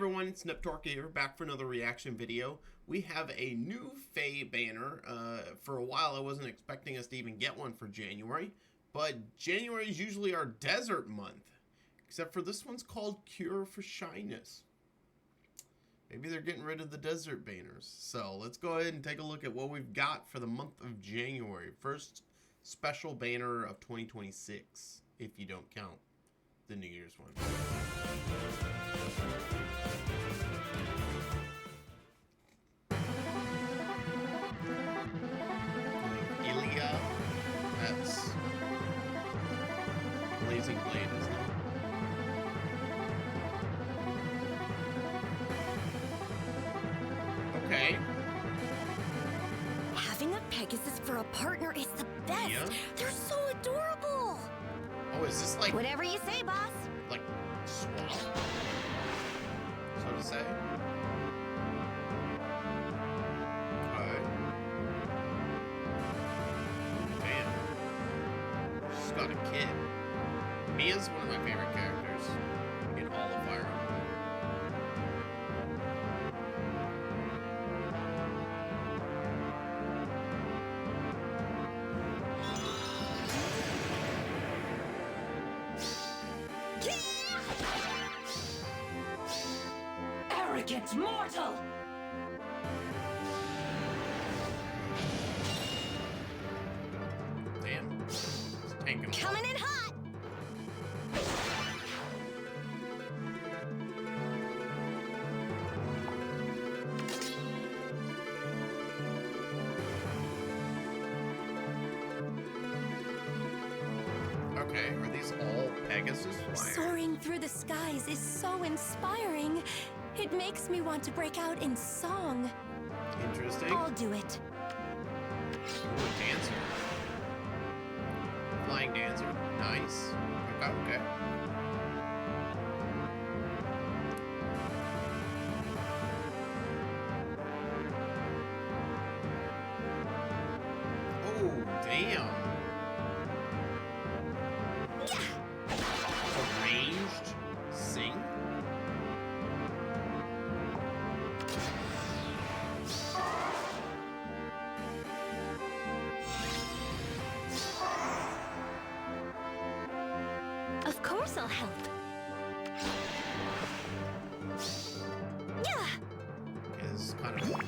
everyone, it's Neptork here, back for another reaction video. We have a new FeH banner. For a while I wasn't expecting us to even get one for January, but January is usually our desert month. Except for this one's called Cure for Shyness. Maybe they're getting rid of the desert banners. So let's go ahead and take a look at what we've got for the month of January. First special banner of 2026, if you don't count the New Year's one. Ilya, that's Blazing Blade, isn't it? Okay. Having a Pegasus for a partner is the best. Yeah. They're so adorable. Oh, is this like Whatever you say, boss. like swamp? So to say. Okay. Damn. She's got a kid. Mia's one of my favorite characters in all of Fire Emblem. Arrogant mortal! Damn. It's tanking. Coming in hot! Okay, are these all Pegasus flyers? Soaring through the skies is so inspiring. It makes me want to break out in song. Interesting. I'll do it. Ooh, a dancer. Flying dancer. Nice. Okay, okay. Oh, damn. Arranged sing? Of course I'll help. Yeah. Is kind of long.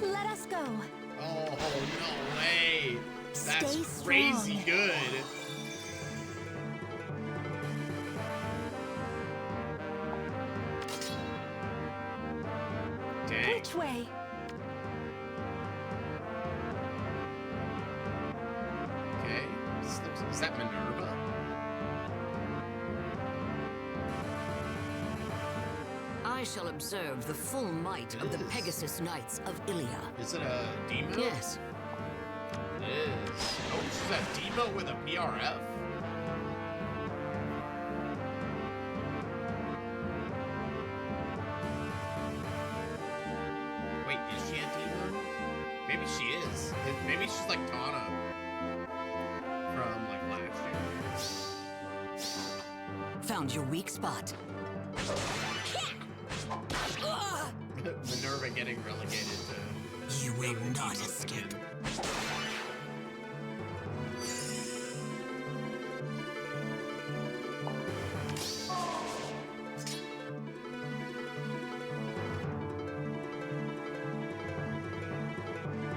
Let us go. Oh, no way. That's Stay crazy strong. good. Dang. Which way? Okay. Is that Minerva? I shall observe the full might of the Yes. Pegasus Knights of Ilia. Is it a demo? Yes, It is. Oh, this is a demo with a PRF? Wait, is she a demo? Maybe she is. Maybe she's like Tana from like last year. found your weak spot. Minerva getting relegated to You will being a not demo escape. again.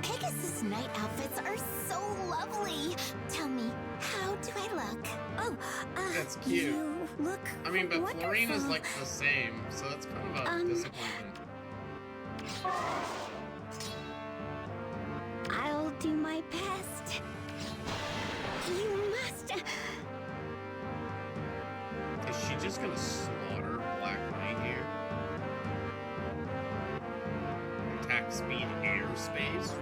Pegasus night outfits are so lovely. Tell me, how do I look? Oh, That's cute. You look I mean, but wonderful. Florina's like the same, so that's kind of a disappointment. I'll do my best. You must. Is she just gonna slaughter Black Knight here? Attack speed, airspace?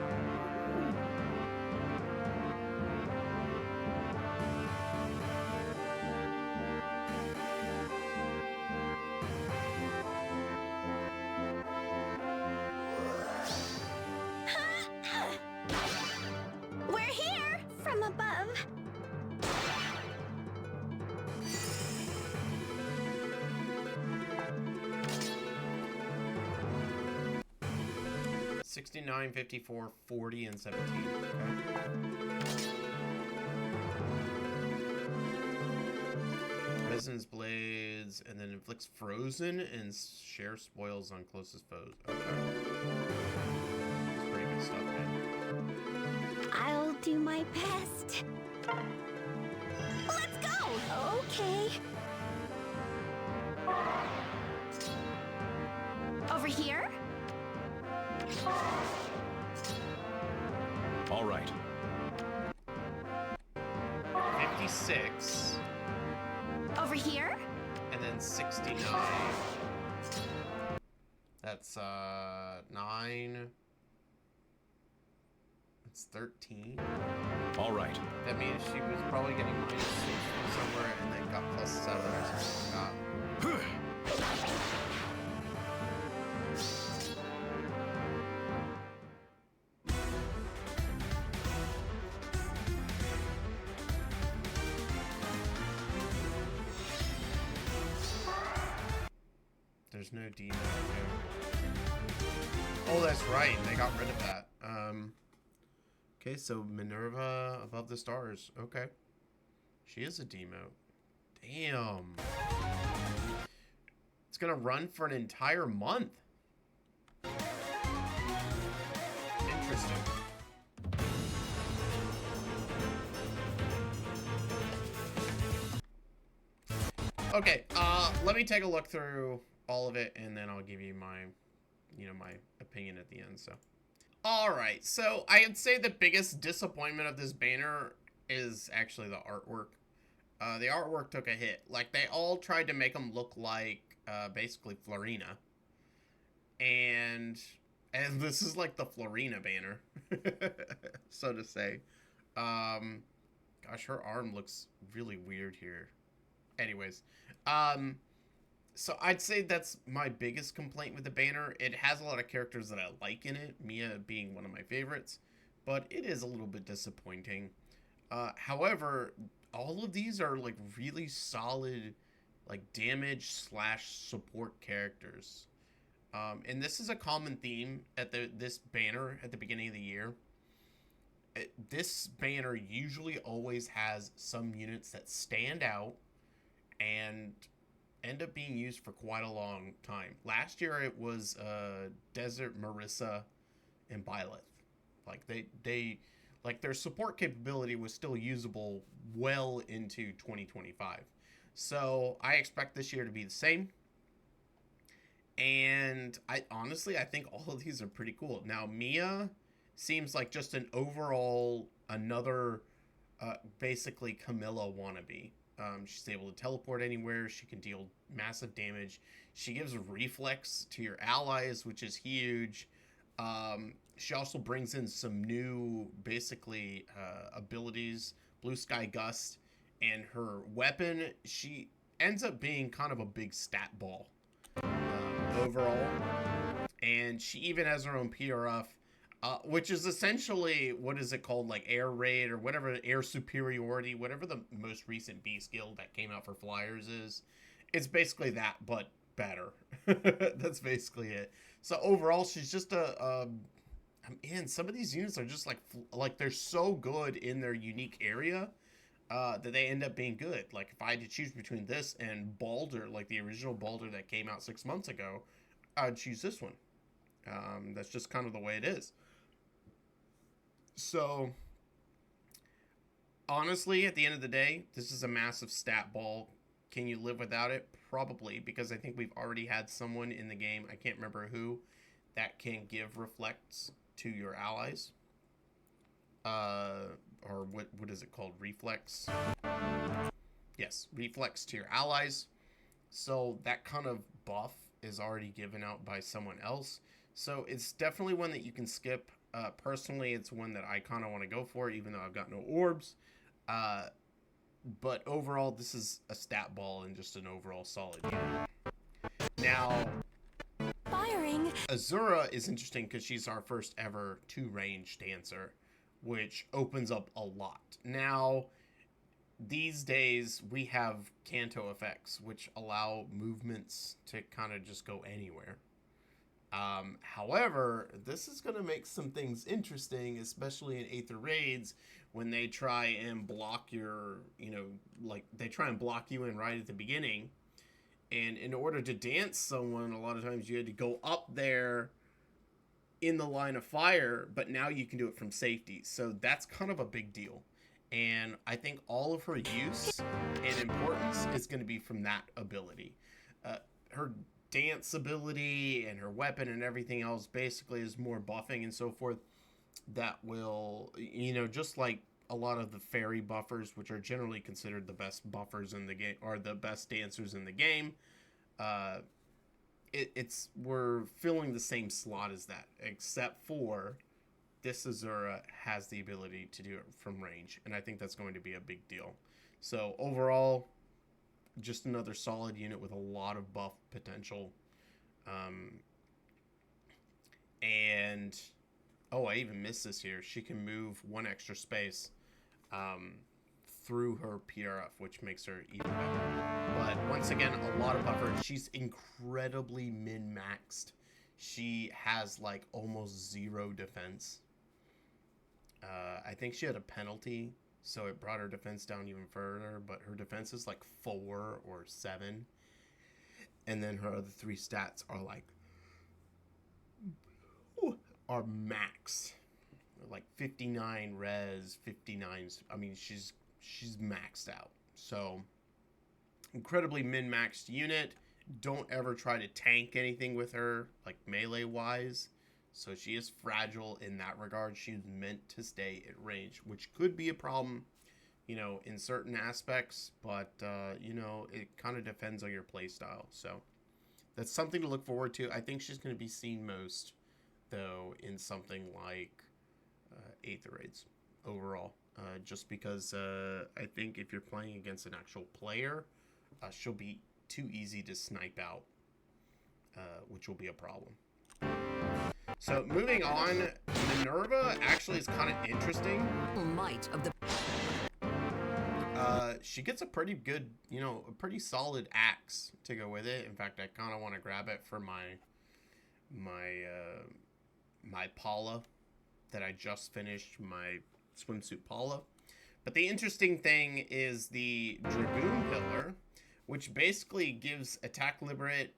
69, 54, 40, and 17. Okay. Resonance blades, and then inflicts frozen and share spoils on closest foes. Okay. That's pretty good stuff, man. I'll do my best. Let's go! Okay. Over here? All right. 56. Over here? And then 69. That's 9. That's 13. All right. That means she was probably getting -6 from somewhere and then got +7 or something like that. There's no demon here. Oh, that's right. They got rid of that. Okay, so Minerva above the stars. Okay. She is a demote. Damn. It's gonna run for an entire month. Interesting. Okay, let me take a look through all of it, and then I'll give you my, my opinion at the end, so. Alright, so I'd say the biggest disappointment of this banner is actually the artwork. The artwork took a hit. Like, they all tried to make them look like, basically Florina. And this is like the Florina banner, so to say. Gosh, her arm looks really weird here. Anyways, so I'd say that's my biggest complaint with the banner. It has a lot of characters that I like in it, Mia being one of my favorites, but it is a little bit disappointing. However, all of these are like really solid, like damage / support characters. And this is a common theme at this banner at the beginning of the year. This banner usually always has some units that stand out and end up being used for quite a long time. Last year it was Desert Marissa and Byleth. Like they like their support capability was still usable well into 2025. So I expect this year to be the same. And I think all of these are pretty cool. Now Mia seems like just an overall another basically Camilla wannabe. She's able to teleport anywhere. She can deal massive damage. She gives reflex to your allies, which is huge. She also brings in some new, basically, abilities. Blue Sky Gust. And her weapon, she ends up being kind of a big stat ball overall. And she even has her own PRF. Which is essentially, what is it called, like air raid or whatever, air superiority, whatever the most recent B skill that came out for Flyers is. It's basically that, but better. That's basically it. So overall, she's just man, some of these units are just like they're so good in their unique area that they end up being good. Like if I had to choose between this and Baldur, like the original Baldur that came out 6 months ago, I'd choose this one. That's just kind of the way it is. So, honestly, at the end of the day, this is a massive stat ball. Can you live without it? Probably, because I think we've already had someone in the game, I can't remember who, that can give reflects to your allies. Or what is it called? Reflex? Yes, reflex to your allies. So, that kind of buff is already given out by someone else. So, it's definitely one that you can skip. Personally, it's one that I kind of want to go for, even though I've got no orbs. But overall, this is a stat ball and just an overall solid unit. Now, Firing. Azura is interesting because she's our first ever 2-range dancer, which opens up a lot. Now, these days, we have Canto effects, which allow movements to kind of just go anywhere. However, this is going to make some things interesting, especially in Aether Raids, when they try and block your, like they try and block you in right at the beginning. And in order to dance someone, a lot of times you had to go up there in the line of fire, but now you can do it from safety. So that's kind of a big deal. And I think all of her use and importance is going to be from that ability. Her dance ability and her weapon and everything else basically is more buffing and so forth that will, just like a lot of the fairy buffers, which are generally considered the best buffers in the game, or the best dancers in the game, we're filling the same slot as that, except for this Azura has the ability to do it from range, and I think that's going to be a big deal. So overall, just another solid unit with a lot of buff potential. And I even missed this here. She can move one extra space through her PRF, which makes her even better. But once again, a lot of buffer. She's incredibly min-maxed. She has like almost zero defense. I think she had a penalty, so it brought her defense down even further, but her defense is like 4 or 7. And then her other 3 stats are like max. Like 59 res, 59. I mean, she's maxed out. So incredibly min-maxed unit. Don't ever try to tank anything with her, like melee wise. So she is fragile in that regard. She's meant to stay at range, which could be a problem, in certain aspects. But, it kind of depends on your playstyle. So that's something to look forward to. I think she's going to be seen most, though, in something like Aether Raids overall. Just because I think if you're playing against an actual player, she'll be too easy to snipe out, which will be a problem. So moving on, Minerva actually is kind of interesting. Might of the She gets a pretty good, a pretty solid axe to go with it. In fact, I kind of want to grab it for my Paula that I just finished, my swimsuit Paula. But the interesting thing is the Dragoon Pillar, which basically gives attack liberate,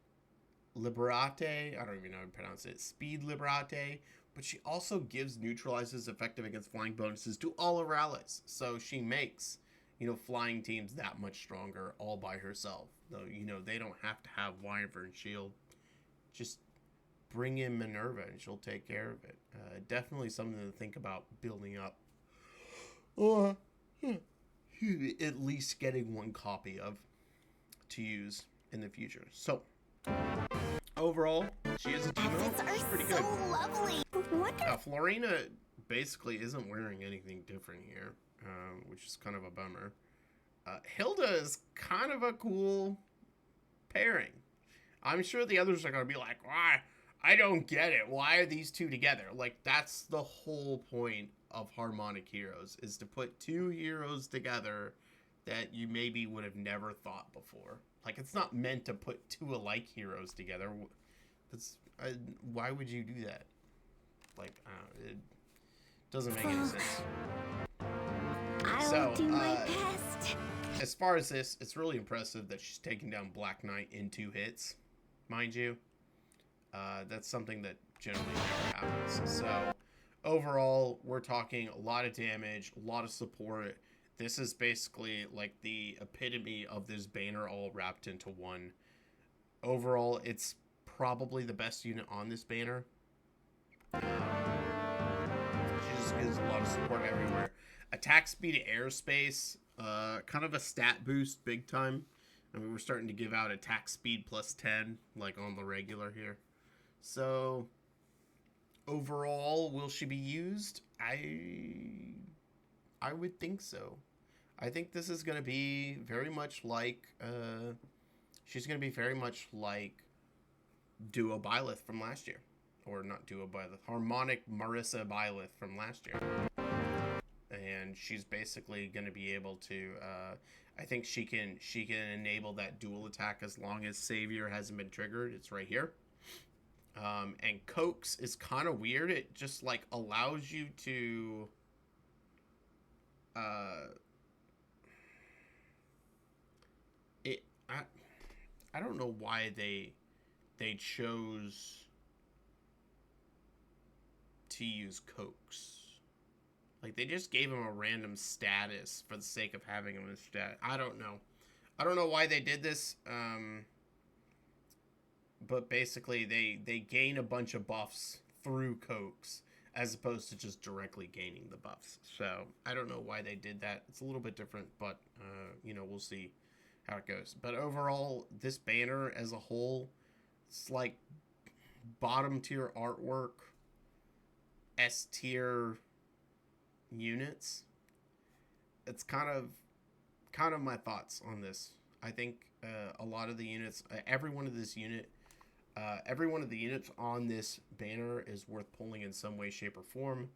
liberate, I don't even know how to pronounce it, speed liberate, but she also gives neutralizes effective against flying bonuses to all of her allies. So she makes, flying teams that much stronger all by herself. Though, they don't have to have Wyvern Shield. Just bring in Minerva and she'll take care of it. Definitely something to think about building up. Or at least getting one copy of to use in the future. So overall, she is a demo. She's pretty good. So lovely. Florina basically isn't wearing anything different here, which is kind of a bummer. Hilda is kind of a cool pairing. I'm sure the others are going to be like, why? I don't get it. Why are these two together? Like, that's the whole point of Harmonic Heroes, is to put 2 heroes together that you maybe would have never thought before. Like, it's not meant to put 2 alike heroes together. Why would you do that? Like, it doesn't make any sense. I'll do my best. As far as this, it's really impressive that she's taking down Black Knight in 2 hits, mind you. That's something that generally never happens. So overall, we're talking a lot of damage, a lot of support. This is basically like the epitome of this banner all wrapped into one. Overall, it's probably the best unit on this banner. She just gives a lot of support everywhere. Attack speed, airspace, kind of a stat boost big time. I mean, we're starting to give out attack speed plus 10, like on the regular here. So overall, will she be used? I would think so. I think this is going to be very much like, she's going to be very much like Duo Byleth from last year. Or not Duo Byleth, Harmonic Marissa Byleth from last year. And she's basically going to be able to, I think she can enable that dual attack as long as Savior hasn't been triggered. It's right here. And Coax is kind of weird. It just like allows you to it I don't know why they chose to use Coax. Like they just gave him a random status for the sake of having him as stat. I don't know. I don't know why they did this. But basically they gain a bunch of buffs through Coax as opposed to just directly gaining the buffs. So I don't know why they did that. It's a little bit different, but we'll see how it goes. But overall, this banner as a whole, it's like bottom tier artwork, S tier units. It's kind of my thoughts on this. I think a lot of the units, every one of the units on this banner is worth pulling in some way, shape, or form.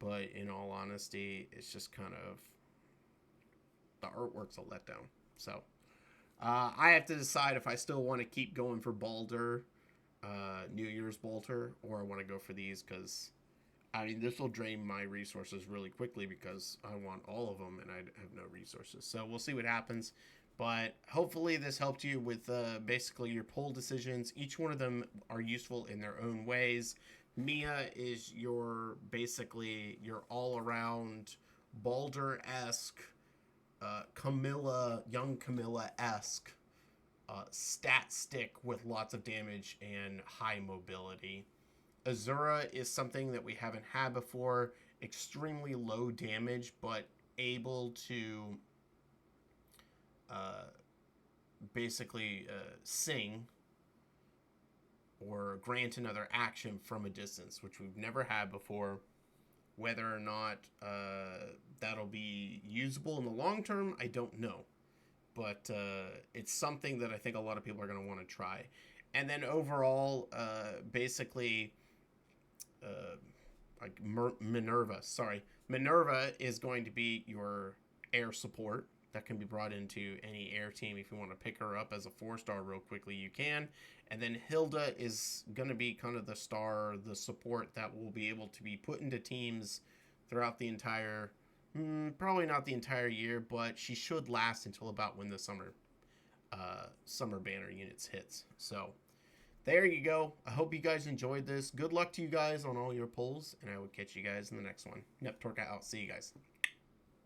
But in all honesty, it's just kind of the artwork's a letdown. So I have to decide if I still want to keep going for Baldur, New Year's Baldur, or I want to go for these because this will drain my resources really quickly because I want all of them and I have no resources. So we'll see what happens. But hopefully this helped you with basically your poll decisions. Each one of them are useful in their own ways. Mia is basically your all-around Baldur-esque, young Camilla-esque stat stick with lots of damage and high mobility. Azura is something that we haven't had before. Extremely low damage, but able to basically sing or grant another action from a distance, which we've never had before. Whether or not that'll be usable in the long term, I don't know. But it's something that I think a lot of people are going to want to try. And then overall, basically, Minerva is going to be your air support that can be brought into any air team. If you want to pick her up as a 4-star real quickly, you can. And then Hilda is going to be kind of the support that will be able to be put into teams throughout the entire, probably not the entire year, but she should last until about when the summer banner units hits. So there you go. I hope you guys enjoyed this. Good luck to you guys on all your polls, and I will catch you guys in the next one. Neptorka out. See you guys.